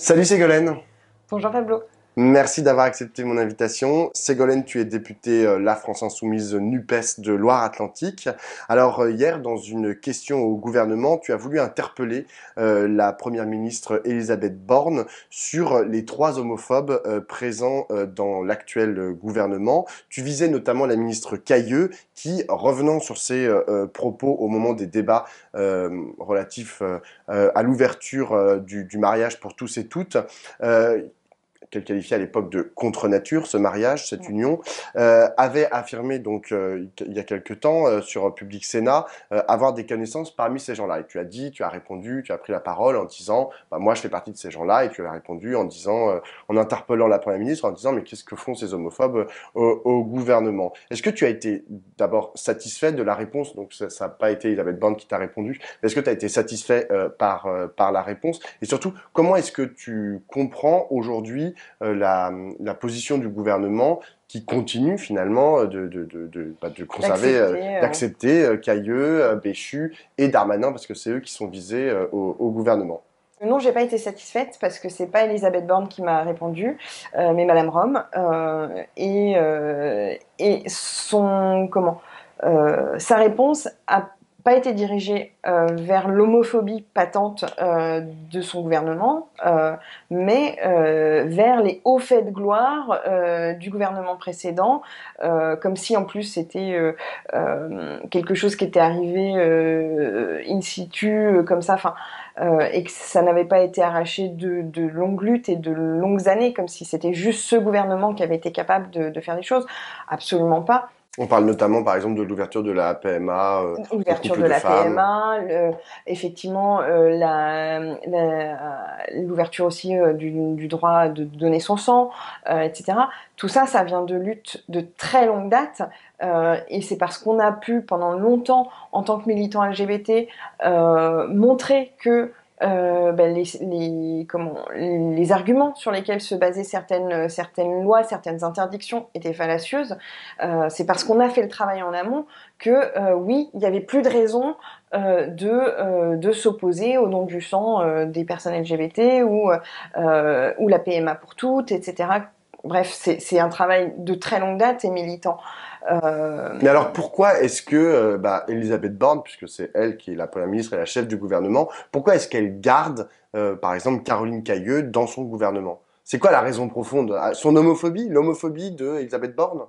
Salut Ségolène, Bonjour Pablo. merci d'avoir accepté mon invitation. Ségolène, tu es députée La France Insoumise NUPES de Loire-Atlantique. Alors hier, dans une question au gouvernement, tu as voulu interpeller la première ministre Elisabeth Borne sur les trois homophobes présents dans l'actuel gouvernement. Tu visais notamment la ministre Cayeux qui, revenant sur ses propos au moment des débats relatifs à l'ouverture du mariage pour tous et toutes, qu'elle qualifiait à l'époque de contre-nature, ce mariage, cette union, avait affirmé donc il y a quelque temps sur Public Sénat avoir des connaissances parmi ces gens-là. Et tu as dit, tu as répondu, tu as pris la parole en disant, bah, moi je fais partie de ces gens-là, et tu as répondu en disant, en interpellant la première ministre, en disant, mais qu'est-ce que font ces homophobes au gouvernement? Est-ce que tu as été d'abord satisfait de la réponse? Donc ça n'a pas été Elisabeth Borne qui t'a répondu, mais est-ce que tu as été satisfait par la réponse? Et surtout, comment est-ce que tu comprends aujourd'hui la position du gouvernement qui continue finalement de conserver, d'accepter Cayeux, Béchu et Darmanin, parce que c'est eux qui sont visés au gouvernement. Non, j'ai pas été satisfaite parce que c'est pas Elisabeth Borne qui m'a répondu, mais Madame Rome. Et son sa réponse a pas été dirigée vers l'homophobie patente de son gouvernement, mais vers les hauts faits de gloire du gouvernement précédent, comme si en plus c'était quelque chose qui était arrivé in situ, comme ça, enfin, et que ça n'avait pas été arraché de longues luttes et de longues années, comme si c'était juste ce gouvernement qui avait été capable de faire des choses. Absolument pas. On parle notamment, par exemple, de l'ouverture de la PMA aux Ouverture couples de de la femmes. PMA, effectivement l'ouverture aussi du droit de donner son sang, etc. Tout ça, ça vient de luttes de très longue date, et c'est parce qu'on a pu pendant longtemps, en tant que militant LGBT, montrer que les arguments sur lesquels se basaient certaines lois, certaines interdictions étaient fallacieuses. C'est parce qu'on a fait le travail en amont que oui, il n'y avait plus de raison de s'opposer au don du sang des personnes LGBT ou la PMA pour toutes, etc. Bref, c'est un travail de très longue date et militant. Mais alors pourquoi est-ce que Elisabeth Borne, puisque c'est elle qui est la première ministre et la chef du gouvernement, pourquoi est-ce qu'elle garde, par exemple, Caroline Cayeux dans son gouvernement? C'est quoi la raison profonde? Son homophobie? L'homophobie de Elisabeth Borne?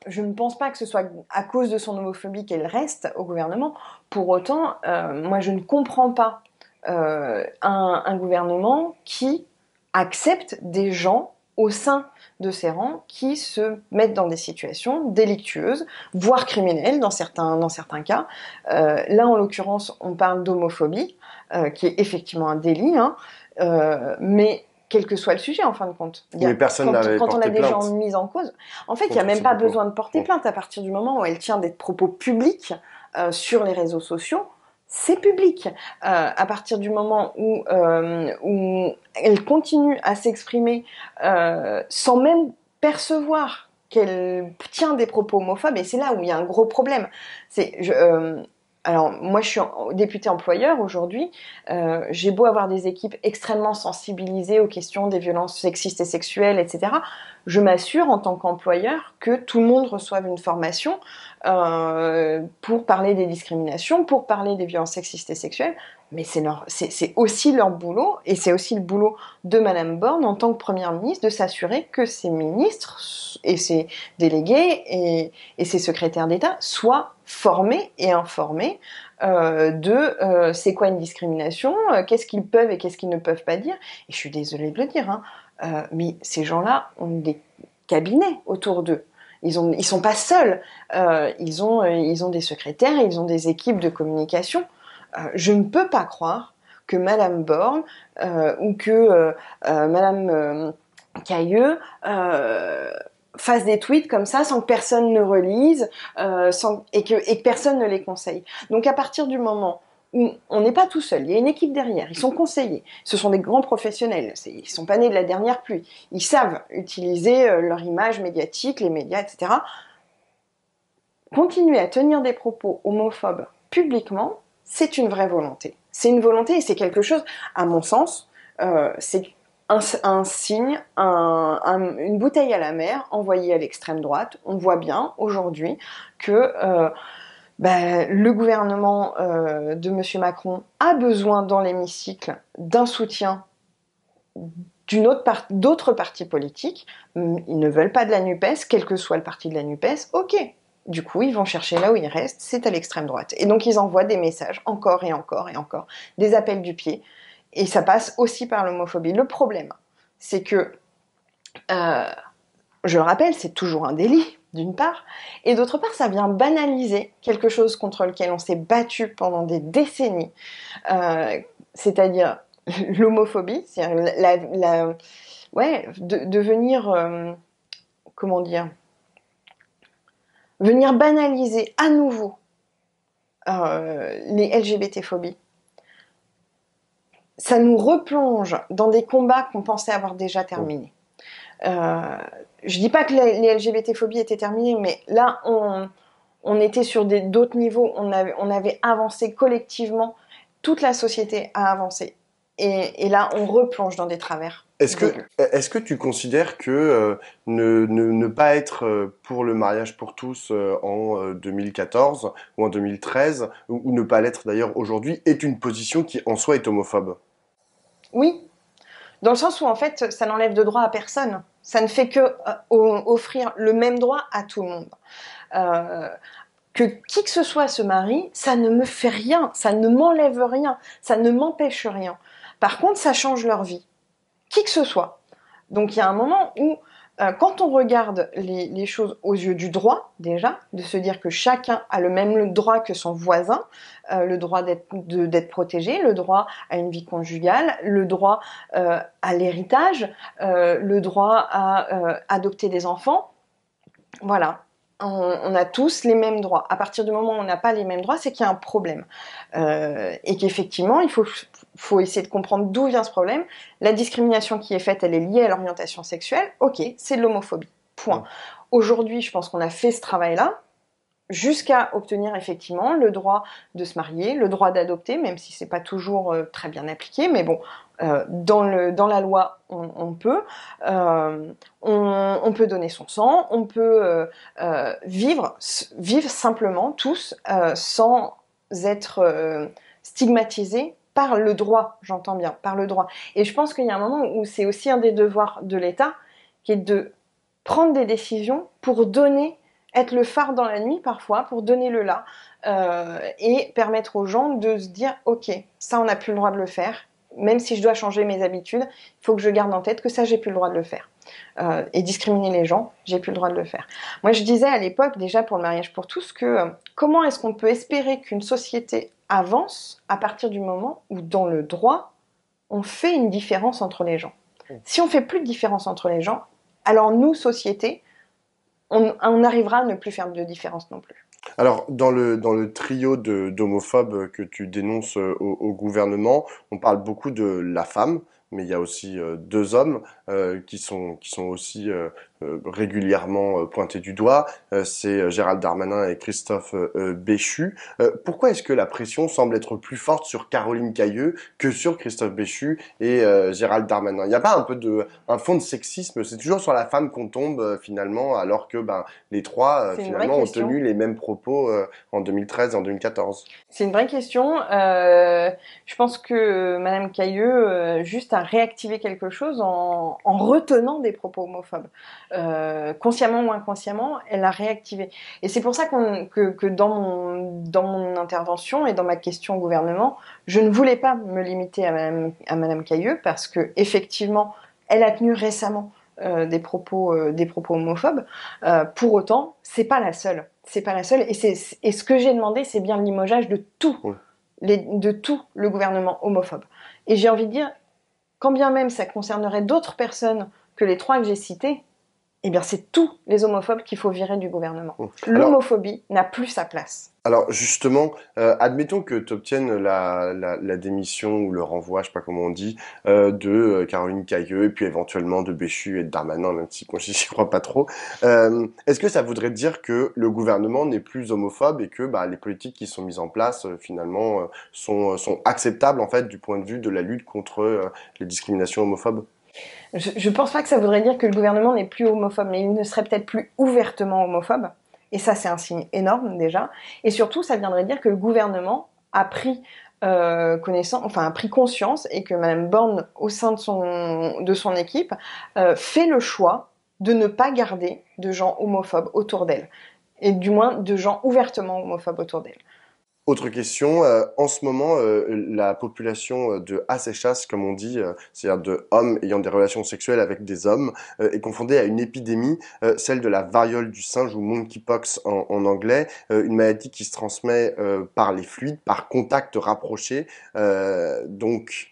Je ne pense pas que ce soit à cause de son homophobie qu'elle reste au gouvernement. Pour autant, moi je ne comprends pas un gouvernement qui accepte des gens au sein de ses rangs qui se mettent dans des situations délictueuses, voire criminelles dans certains cas. Là, en l'occurrence, on parle d'homophobie, qui est effectivement un délit, hein, mais quel que soit le sujet, en fin de compte. Mais personne n'avait Quand on a porté des gens plainte mis en cause, en fait, il n'y a contre même ces pas propos. besoin de porter Bon. plainte à partir du moment où elle tient des propos publics sur les réseaux sociaux. C'est public. À partir du moment où elle continue à s'exprimer sans même percevoir qu'elle tient des propos homophobes, et c'est là où il y a un gros problème. Alors, moi, je suis députée employeur aujourd'hui. J'ai beau avoir des équipes extrêmement sensibilisées aux questions des violences sexistes et sexuelles, etc. Je m'assure, en tant qu'employeur, que tout le monde reçoive une formation pour parler des discriminations, pour parler des violences sexistes et sexuelles. Mais c'est aussi leur boulot, et c'est aussi le boulot de Madame Borne, en tant que Première ministre, de s'assurer que ses ministres et ses délégués et ses secrétaires d'État soient formés et informés de c'est quoi une discrimination, qu'est-ce qu'ils peuvent et qu'est-ce qu'ils ne peuvent pas dire. Et je suis désolée de le dire, hein, mais ces gens-là ont des cabinets autour d'eux. Ils sont pas seuls. Ils ont des secrétaires, ils ont des équipes de communication. Je ne peux pas croire que Madame Borne ou que Madame Cayeux fasse des tweets comme ça sans que personne ne relise et que personne ne les conseille. Donc à partir du moment où on n'est pas tout seul, il y a une équipe derrière, ils sont conseillés, ce sont des grands professionnels, ils sont pas nés de la dernière pluie, ils savent utiliser leur image médiatique, les médias, etc. Continuer à tenir des propos homophobes publiquement, c'est une vraie volonté. C'est une volonté et c'est quelque chose, à mon sens, c'est un signe, une bouteille à la mer envoyée à l'extrême droite. On voit bien aujourd'hui que le gouvernement de M. Macron a besoin dans l'hémicycle d'un soutien d'autres partis politiques. Ils ne veulent pas de la NUPES, quel que soit le parti de la NUPES, ok. Du coup, ils vont chercher là où ils restent, c'est à l'extrême droite. Et donc, ils envoient des messages, encore et encore et encore, des appels du pied. Et ça passe aussi par l'homophobie. Le problème, c'est que, je le rappelle, c'est toujours un délit, d'une part, et d'autre part, ça vient banaliser quelque chose contre lequel on s'est battu pendant des décennies, c'est-à-dire l'homophobie, c'est-à-dire de venir, comment dire, venir banaliser à nouveau les LGBT-phobies. Ça nous replonge dans des combats qu'on pensait avoir déjà terminés. Je dis pas que les LGBT-phobies étaient terminées, mais là, on était sur d'autres niveaux. On avait avancé collectivement. Toute la société a avancé. Et là, on replonge dans des travers. Est-ce que tu considères que ne pas être pour le mariage pour tous en 2014 ou en 2013, ou ne pas l'être d'ailleurs aujourd'hui, est une position qui en soi est homophobe? Oui, dans le sens où en fait, ça n'enlève de droit à personne. Ça ne fait que offrir le même droit à tout le monde. Que qui que ce soit se marie, ça ne me fait rien, ça ne m'enlève rien, ça ne m'empêche rien. Par contre, ça change leur vie. Qui que ce soit. Donc il y a un moment où, quand on regarde les choses aux yeux du droit, déjà, de se dire que chacun a le même droit que son voisin, le droit d'être protégé, le droit à une vie conjugale, le droit à l'héritage, le droit à adopter des enfants, voilà. On a tous les mêmes droits. À partir du moment où on n'a pas les mêmes droits, c'est qu'il y a un problème. Et qu'effectivement, il faut essayer de comprendre d'où vient ce problème. La discrimination qui est faite, elle est liée à l'orientation sexuelle. Ok, c'est de l'homophobie. Point. Aujourd'hui, je pense qu'on a fait ce travail-là jusqu'à obtenir effectivement le droit de se marier, le droit d'adopter, même si c'est pas toujours très bien appliqué, mais bon, dans la loi, on peut. On peut donner son sang, on peut vivre simplement tous sans être stigmatisés par le droit, j'entends bien, par le droit. Et je pense qu'il y a un moment où c'est aussi un des devoirs de l'État, qui est de prendre des décisions pour être le phare dans la nuit parfois, pour donner le là, et permettre aux gens de se dire, ok, ça on n'a plus le droit de le faire, même si je dois changer mes habitudes, il faut que je garde en tête que ça j'ai plus le droit de le faire. Et discriminer les gens, j'ai plus le droit de le faire. Moi je disais à l'époque, déjà pour le mariage pour tous, que comment est-ce qu'on peut espérer qu'une société avance à partir du moment où dans le droit, on fait une différence entre les gens. Si on fait plus de différence entre les gens, alors nous, société, on arrivera à ne plus faire de différence non plus. Alors, dans le trio d'homophobes que tu dénonces au gouvernement, on parle beaucoup de la femme, mais il y a aussi deux hommes qui sont aussi régulièrement pointés du doigt. C'est Gérald Darmanin et Christophe Béchu. Pourquoi est-ce que la pression semble être plus forte sur Caroline Cayeux que sur Christophe Béchu et Gérald Darmanin? Il n'y a pas un fond de sexisme? C'est toujours sur la femme qu'on tombe finalement, alors que les trois finalement ont tenu les mêmes propos en 2013 et en 2014. C'est une vraie question. Je pense que Madame Cayeux juste a réactivé quelque chose en retenant des propos homophobes. Consciemment ou inconsciemment, elle a réactivé. Et c'est pour ça que dans mon intervention et dans ma question au gouvernement, je ne voulais pas me limiter à Madame Cayeux parce que effectivement, elle a tenu récemment des propos homophobes. Pour autant, c'est pas la seule. C'est pas la seule. Et ce que j'ai demandé, c'est bien le limogeage de de tout le gouvernement homophobe. Et j'ai envie de dire, quand bien même ça concernerait d'autres personnes que les trois que j'ai citées, eh bien c'est tous les homophobes qu'il faut virer du gouvernement. L'homophobie n'a plus sa place. Alors justement, admettons que tu obtiennes la démission ou le renvoi, je sais pas comment on dit, de Caroline Cayeux et puis éventuellement de Béchu et de Darmanin, même si moi j'y crois pas trop. Est-ce que ça voudrait dire que le gouvernement n'est plus homophobe et que les politiques qui sont mises en place finalement sont acceptables en fait du point de vue de la lutte contre les discriminations homophobes? Je pense pas que ça voudrait dire que le gouvernement n'est plus homophobe, mais il ne serait peut-être plus ouvertement homophobe. Et ça, c'est un signe énorme déjà. Et surtout, ça viendrait dire que le gouvernement a pris connaissance, enfin a pris conscience, et que Madame Borne, au sein de son équipe, fait le choix de ne pas garder de gens homophobes autour d'elle, et du moins de gens ouvertement homophobes autour d'elle. Autre question, en ce moment, la population de asséchasses, comme on dit, c'est-à-dire de hommes ayant des relations sexuelles avec des hommes, est confondée à une épidémie, celle de la variole du singe ou monkeypox en anglais, une maladie qui se transmet par les fluides, par contact rapproché, donc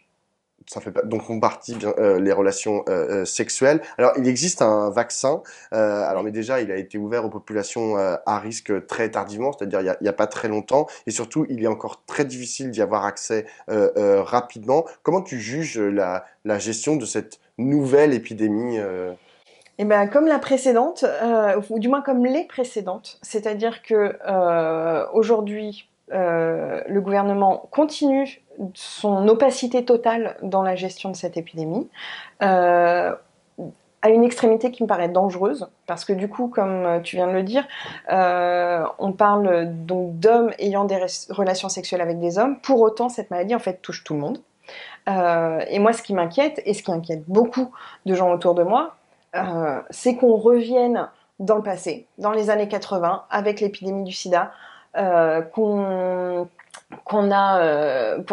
ça fait donc font partie bien les relations sexuelles. Alors il existe un vaccin, alors Oui. mais déjà il a été ouvert aux populations à risque très tardivement, c'est-à-dire il y a pas très longtemps, et surtout il est encore très difficile d'y avoir accès rapidement. Comment tu juges la gestion de cette nouvelle épidémie Et ben, comme la précédente, ou du moins comme les précédentes, c'est-à-dire que aujourd'hui, le gouvernement continue son opacité totale dans la gestion de cette épidémie, euh, à une extrémité qui me paraît dangereuse, parce que du coup, comme tu viens de le dire, on parle donc d'hommes ayant des relations sexuelles avec des hommes. Pour autant, cette maladie en fait touche tout le monde. Et moi, ce qui m'inquiète, et ce qui inquiète beaucoup de gens autour de moi, c'est qu'on revienne dans le passé, dans les années 80, avec l'épidémie du sida, pour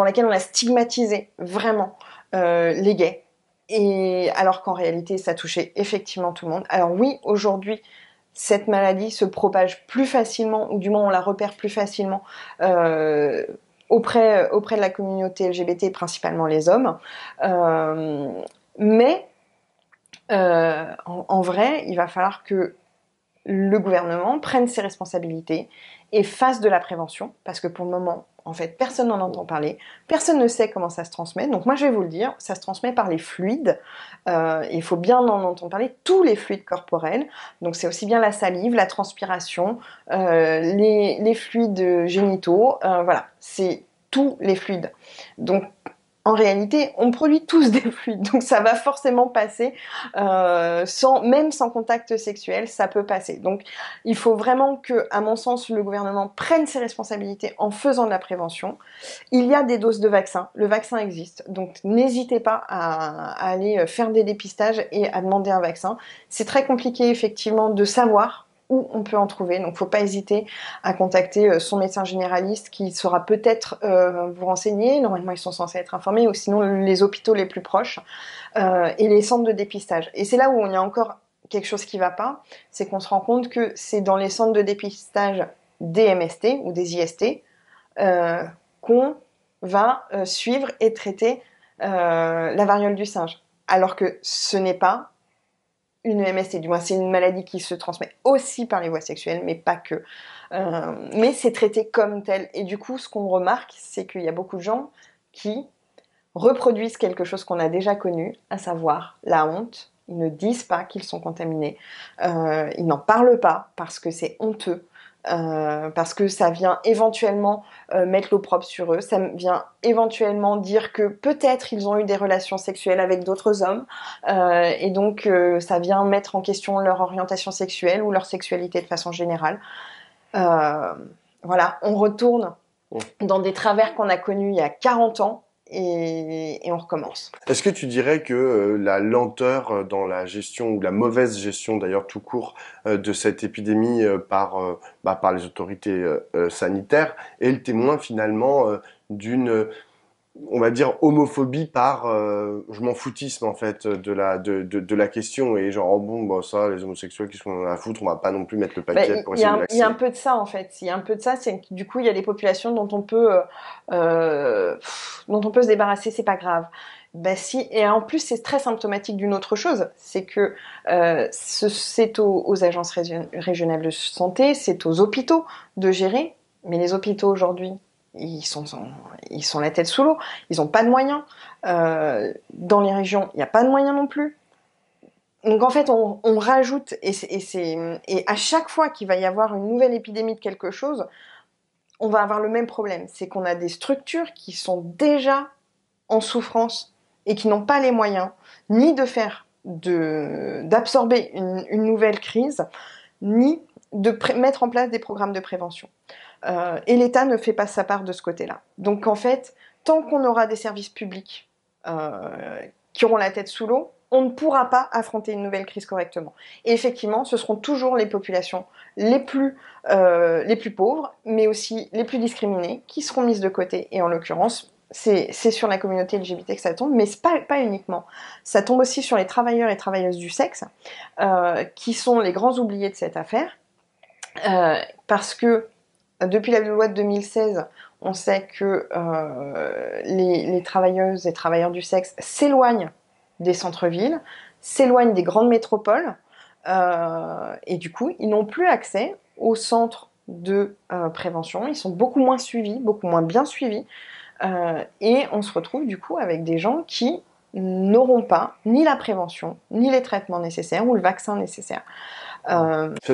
laquelle on a stigmatisé vraiment les gays. Et alors qu'en réalité, ça touchait effectivement tout le monde. Alors oui, aujourd'hui, cette maladie se propage plus facilement, ou du moins on la repère plus facilement euh, auprès de la communauté LGBT, principalement les hommes. Euh, mais en vrai, il va falloir que le gouvernement prenne ses responsabilités et fasse de la prévention, parce que pour le moment, en fait, personne n'en entend parler, personne ne sait comment ça se transmet. Donc moi, je vais vous le dire, ça se transmet par les fluides. Il faut bien en entendre parler, tous les fluides corporels. Donc c'est aussi bien la salive, la transpiration, les fluides génitaux. Voilà, c'est tous les fluides. Donc en réalité, on produit tous des fluides, donc ça va forcément passer, même sans contact sexuel, ça peut passer. Donc, il faut vraiment que, à mon sens, le gouvernement prenne ses responsabilités en faisant de la prévention. Il y a des doses de vaccins, le vaccin existe, donc n'hésitez pas à aller faire des dépistages et à demander un vaccin. C'est très compliqué, effectivement, de savoir où on peut en trouver. Donc, faut pas hésiter à contacter son médecin généraliste qui saura peut-être vous renseigner. Normalement, ils sont censés être informés, ou sinon les hôpitaux les plus proches et les centres de dépistage. Et c'est là où il y a encore quelque chose qui va pas, c'est qu'on se rend compte que c'est dans les centres de dépistage des MST ou des IST qu'on va suivre et traiter la variole du singe. Alors que ce n'est pas une MST, du moins c'est une maladie qui se transmet aussi par les voies sexuelles, mais pas que. Mais c'est traité comme tel. Et du coup, ce qu'on remarque, c'est qu'il y a beaucoup de gens qui reproduisent quelque chose qu'on a déjà connu, à savoir la honte. Ils ne disent pas qu'ils sont contaminés. Ils n'en parlent pas parce que c'est honteux. Parce que ça vient éventuellement mettre l'opprobre sur eux, ça vient éventuellement dire que peut-être ils ont eu des relations sexuelles avec d'autres hommes, et donc ça vient mettre en question leur orientation sexuelle ou leur sexualité de façon générale. Euh, voilà, on retourne dans des travers qu'on a connus il y a 40 ans, et on recommence. Est-ce que tu dirais que la lenteur dans la gestion ou la mauvaise gestion d'ailleurs tout court de cette épidémie par les autorités sanitaires est le témoin finalement d'une on va dire homophobie par je m'en foutisme en fait de la question et genre oh bon bah ça les homosexuels qui sont à foutre on va pas non plus mettre le paquet pour essayer de Il y a un l'accès. peu de ça en fait. Il y a un peu de ça, c'est que du coup il y a des populations dont on peut se débarrasser, c'est pas grave. Ben si, et en plus c'est très symptomatique d'une autre chose, c'est que c'est aux agences régionales de santé, c'est aux hôpitaux de gérer, mais les hôpitaux aujourd'hui, ils sont, ils sont la tête sous l'eau, ils n'ont pas de moyens. Dans les régions, il n'y a pas de moyens non plus. Donc en fait, on rajoute, et à chaque fois qu'il va y avoir une nouvelle épidémie de quelque chose, on va avoir le même problème. C'est qu'on a des structures qui sont déjà en souffrance et qui n'ont pas les moyens ni d'absorber une nouvelle crise, ni de mettre en place des programmes de prévention. Et l'État ne fait pas sa part de ce côté-là. Donc en fait, tant qu'on aura des services publics qui auront la tête sous l'eau, on ne pourra pas affronter une nouvelle crise correctement. Et effectivement, ce seront toujours les populations les plus pauvres, mais aussi les plus discriminées, qui seront mises de côté. Et en l'occurrence, c'est sur la communauté LGBT que ça tombe, mais pas uniquement. Ça tombe aussi sur les travailleurs et travailleuses du sexe, qui sont les grands oubliés de cette affaire, parce que depuis la loi de 2016, on sait que les travailleuses et travailleurs du sexe s'éloignent des centres-villes, s'éloignent des grandes métropoles, et du coup, ils n'ont plus accès aux centres de prévention. Ils sont beaucoup moins suivis, beaucoup moins bien suivis, et on se retrouve du coup avec des gens qui n'auront pas ni la prévention, ni les traitements nécessaires, ou le vaccin nécessaire.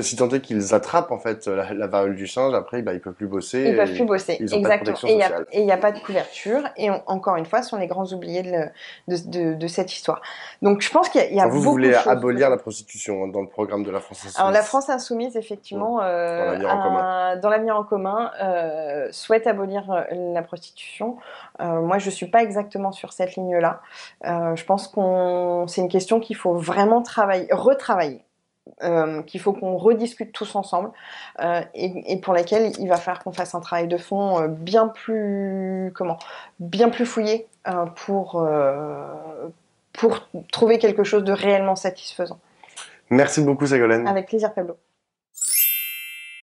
Si tant est qu'ils attrapent en fait la variole du singe, après ils peuvent plus bosser. Ils peuvent plus bosser, ils ont exactement. Pas de protection sociale. Et il n'y a pas de couverture. Et encore une fois, sont les grands oubliés de cette histoire. Donc je pense qu'il y a beaucoup de choses. Vous voulez abolir la prostitution dans le programme de la France Insoumise. Alors la France Insoumise, effectivement, dans l'avenir en commun, souhaite abolir la prostitution. Moi, je suis pas exactement sur cette ligne-là. Je pense c'est une question qu'il faut vraiment retravailler. Qu'il faut qu'on rediscute tous ensemble et pour laquelle il va falloir qu'on fasse un travail de fond bien plus fouillé pour trouver quelque chose de réellement satisfaisant. Merci beaucoup Ségolène. Avec plaisir Pablo.